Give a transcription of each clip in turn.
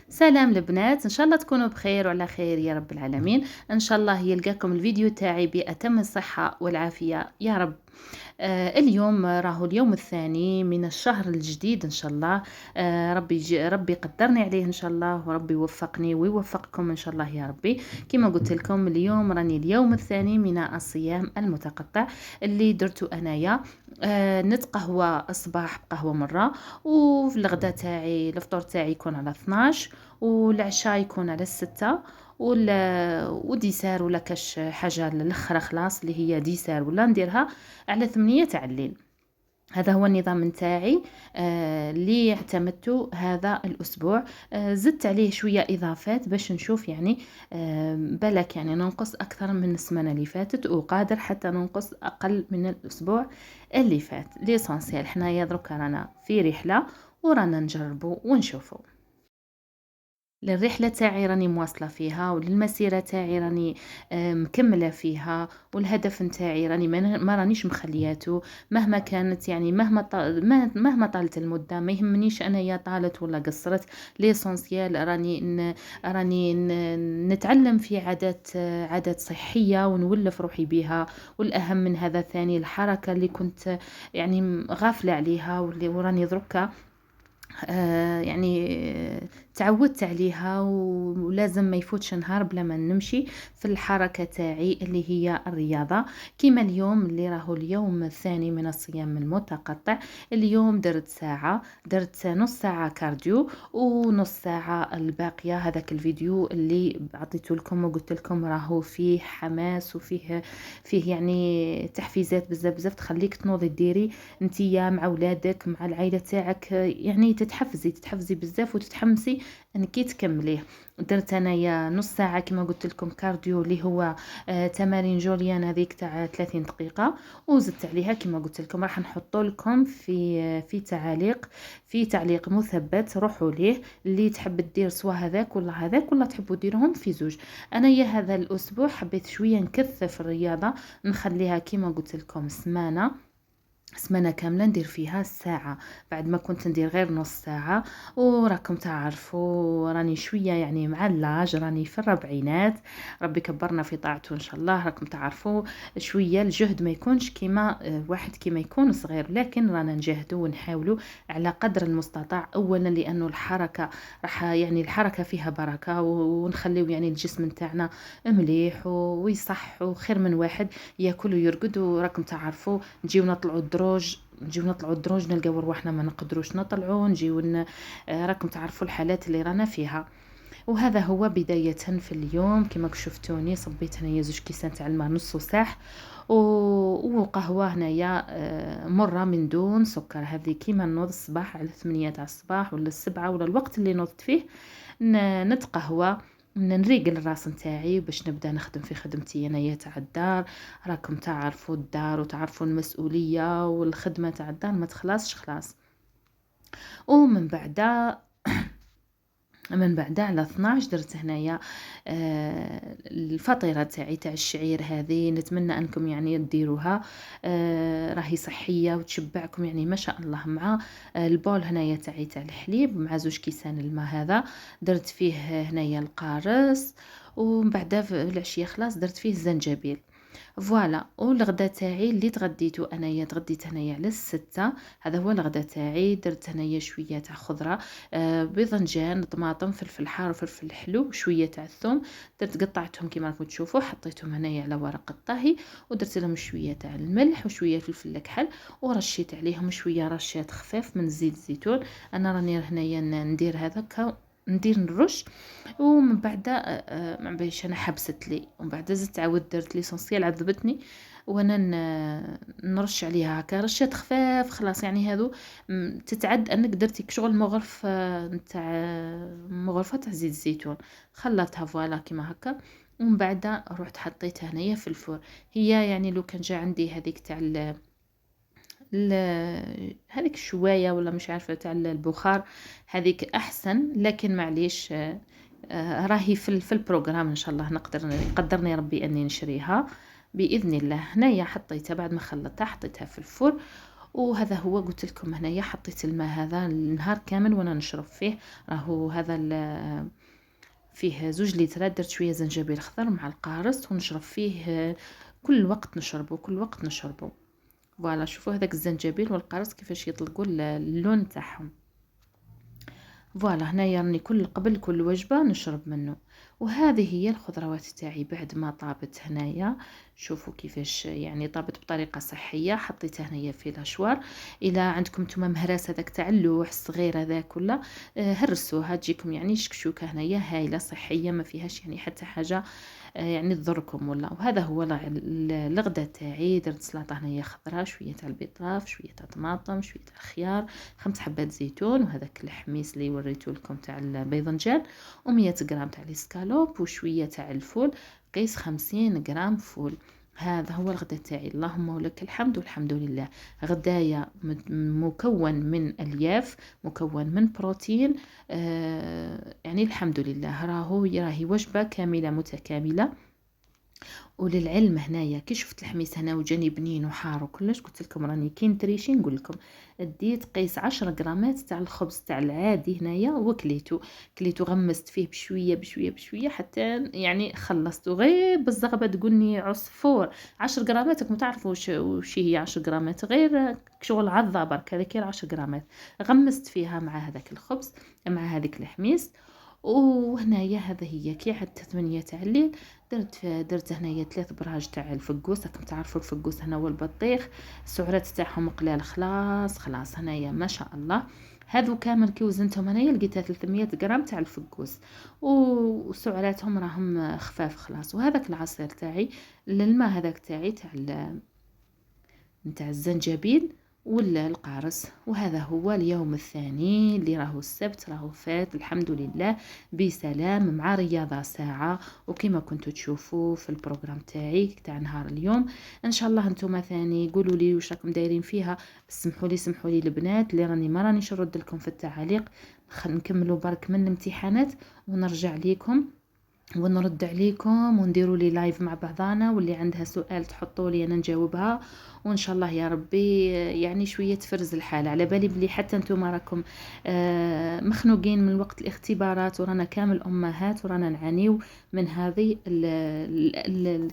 سلام البنات، ان شاء الله تكونوا بخير وعلى خير يا رب العالمين. ان شاء الله يلقاكم الفيديو تاعي بأتم الصحة والعافية يا رب. اليوم راهو اليوم الثاني من الشهر الجديد ان شاء الله. ربي يقدرني عليه ان شاء الله، وربي يوفقني ويوفقكم ان شاء الله يا ربي. كما قلت لكم اليوم راني اليوم الثاني من الصيام المتقطع اللي درته انايا. نتقهوى الصباح بقهوة مرة، وفي الغداء تاعي الفطور تاعي يكون على 12، والعشاء يكون على 6، وديسار ولا كاش حاجة للأخرى خلاص اللي هي ديسار ولا نديرها على 8 تاع الليل. هذا هو النظام نتاعي اللي اعتمدته هذا الأسبوع. زدت عليه شوية إضافات باش نشوف يعني بالك يعني ننقص أكثر من السمانة اللي فاتت، وقادر حتى ننقص أقل من الأسبوع اللي فات. ليسانسيال حنايا دروكا رانا في رحلة ورانا نجربوا ونشوفوا. للرحلة تاعي راني مواصلة فيها، وللمسيرة تاعي راني مكملة فيها، والهدف نتاعي راني ما رانيش مخلياته مهما كانت، يعني مهما طالت المدة ما يهمنيش انايا طالت ولا قصرت. ليسونسيال راني نتعلم في عادات صحية ونولف روحي بها. والأهم من هذا ثاني الحركة اللي كنت يعني غافلة عليها، وراني دركا يعني تعودت عليها، ولازم ما يفوتش نهار بلا ما نمشي في الحركة تاعي اللي هي الرياضة. كيما اليوم اللي راهو اليوم الثاني من الصيام المتقطع. اليوم درت نص ساعة كارديو، ونص ساعة الباقية هذاك الفيديو اللي عطيته لكم وقلت لكم راهو فيه حماس وفيه يعني تحفيزات بزاف بزاف تخليك تنوضي ديري انتيا مع ولادك مع العائلة تاعك، يعني تتحفزي بزاف وتتحمسي انك تكمليه. درت انايا نص ساعة كما قلت لكم كارديو اللي هو تمارين جوليان هذيك تاع 30 دقيقة، وزدت عليها كما قلت لكم راح نحط لكم في تعليق مثبت، روحوا ليه اللي تحب تدير سوا هذاك ولا تحبوا ديرهم في زوج. انايا هذا الاسبوع حبيت شوية نكثف الرياضة، نخليها كما قلت لكم سمانة كاملة ندير فيها ساعة، بعد ما كنت ندير غير نص ساعة. وراكم تعرفوا راني شوية يعني مع اللاج، راني في الربعينات، ربي كبرنا في طاعته إن شاء الله. راكم تعرفوا شوية الجهد ما يكونش كيما واحد كيما يكون صغير، لكن رانا نجاهدوا ونحاولوا على قدر المستطاع. أولا لأنه الحركة يعني الحركة فيها بركة، ونخليو يعني الجسم نتاعنا مليح ويصح، وخير من واحد ياكل ويرقد. وراكم تعرفوا نجيو نطلعوا الدروج نلقاو رواحنا ما نقدروش نطلعوا، راكم تعرفوا الحالات اللي رانا فيها. وهذا هو بداية في اليوم. كما شفتوني صبيت هنايا 2 كيسان تاع الماء نص ساح، وقهوة هنايا مرة من دون سكر. هذه كيما نوض الصباح على 8 تاع الصباح ولا 7 ولا الوقت اللي نوضت فيه نتقهوى، نريق الراس نتاعي باش نبدا نخدم في خدمتي انايا تاع الدار. راكم تعرفوا الدار وتعرفوا المسؤوليه والخدمه تاع الدار ما تخلصش خلاص. ومن بعد على 12 درت هنايا الفطيرة تاعي تاع الشعير. هذه نتمنى انكم يعني ديروها، راهي صحية وتشبعكم يعني ما شاء الله. مع البول هنايا تاعي تاع الحليب مع 2 كيسان الماء، هذا درت فيه هنايا القارص، ومن بعد في العشية خلاص درت فيه الزنجبيل. فوالا. والغدا تاعي اللي تغديت هنايا على 6. هذا هو الغدا تاعي. درت هنايا شويه تاع خضره، باذنجان طماطم فلفل حار وفلفل حلو وشويه تاع الثوم. قطعتهم كما راكم تشوفوا، حطيتهم هنايا على ورق الطهي، ودرت لهم شويه تاع الملح وشويه فلفل الكحل، ورشيت عليهم شويه رشات خفاف من زيت الزيتون. انا راني هنايا ندير هذاك، ندير نرش. ومن بعد ما باش انا حبست لي، ومن بعد زدت عاود درت ليسونسيال عذبتني، وانا نرش عليها هكا رشات خفاف خلاص. يعني هذو تتعد انك درتي شغل مغرفه نتاع مغرفه تاع زيت الزيتون، خلطتها فوالا كيما هكا. ومن بعد رحت حطيتها هنايا في الفور. هي يعني لو كان جا عندي هذيك تاع هذيك الشوايه ولا مش عارفه تاع البخار، هذيك احسن. لكن معليش راهي في البروغرام ان شاء الله يقدرني ربي اني نشريها باذن الله. هنايا حطيتها بعد ما خلطتها، حطيتها في الفرن، وهذا هو قلت لكم هنايا حطيت الماء هذا النهار كامل وانا نشرب فيه. راهو هذا فيه 2 لترات. درت شويه زنجبيل خضر مع القارص ونشرب فيه كل وقت نشربه، كل وقت نشربه. فوالا شوفوا هذاك الزنجبيل والقارص كيفاش يطلقوا اللون تاعهم. فوالا هنايا راني قبل كل وجبة نشرب منه. وهذه هي الخضروات تاعي بعد ما طابت هنايا. شوفوا كيفاش يعني طابت بطريقة صحية. حطيتها هنايا في لاشوار. إذا عندكم نتوما مهراس هذاك تاع اللوح الصغير هذاك ولا هرسوها تجيكم يعني شكشوكة هنايا هايلة صحية ما فيهاش يعني حتى حاجة يعني تضركم ولا. وهذا هو الغدا تاعي. درت سلطة هنايا خضراء، شوية تاع البيطراف، شوية تاع طماطم، شوية تاع الخيار، 5 حبات زيتون، وهذاك الحميص اللي وريته لكم تاع الباذنجان، و100 غرام تاع الاسكالوب، وشوية تاع الفول. قيس 50 غرام فول. هذا هو الغداء تاعي. اللهم ولك الحمد والحمد لله. غدايا مكون من الياف، مكون من بروتين. يعني الحمد لله راهي وجبة كاملة متكاملة. وللعلم هنايا كي شفت الحميص هنا وجاني بنين وحار وكلش قلت لكم راني كي نتريشي نقول لكم ديت قيس 10 غرامات تاع الخبز تاع العادي هنايا كليتو غمست فيه بشويه بشويه بشويه حتى يعني خلصته غير بالزغبه تقولني عصفور. 10 غرامات راكم تعرفوا وش هي 10 غرامات غير شغل عضه برك هذيك 10 غرامات غمست فيها مع هذاك الخبز مع هذيك الحميص. وهنايا هذا هي كي حتى 8 تاع الليل درت هنايا 3 براج تاع الفقوس. راكم تعرفوا الفقوس هنا والبطيخ السعرات تاعهم قلال. خلاص هنايا ما شاء الله. هذو كامل كي وزنتهم هنايا لقيتها 300 غرام تاع الفقوس وسعراتهم راهم خفاف خلاص. وهذاك العصير تاعي الماء هذاك تاعي تاع الزنجبيل ولا القارص. وهذا هو اليوم الثاني اللي راهو السبت راهو فات الحمد لله بسلام مع رياضة ساعة. وكما كنتوا تشوفوا في البروغرام تاعي تاع نهار اليوم ان شاء الله انتم ثاني قولوا لي واش راكم دايرين فيها. سمحوا لي البنات اللي راني ما رانيش نرد لكم في التعاليق. نكملوا برك من الامتحانات ونرجع ليكم ونرد عليكم ونديروا لي لايف مع بعضانا. واللي عندها سؤال تحطوا لي انا نجاوبها. وان شاء الله يا ربي يعني شويه تفرز الحال. على بالي بلي حتى نتوما راكم مخنوقين من وقت الاختبارات ورانا كامل امهات ورانا نعانيو من هذه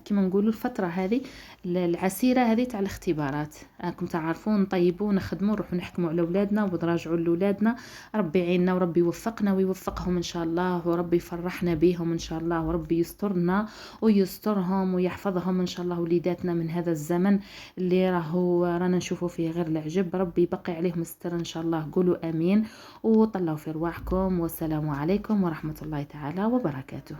كما نقولوا الفتره هذه العسيره هذه تاع الاختبارات. راكم تعرفون نطيبوا نخدموا نروحوا نحكموا على اولادنا ونراجعوا لاولادنا. ربي يعيننا وربي يوفقنا ويوفقهم ان شاء الله وربي يفرحنا بهم ان شاء الله وربي يسترنا ويسترهم ويحفظهم ان شاء الله وليداتنا من هذا الزمن اللي رانا نشوفوا فيه غير العجب. ربي يبقي عليهم الستر ان شاء الله. قولوا امين وطلعوا في رواحكم. والسلام عليكم ورحمة الله تعالى وبركاته.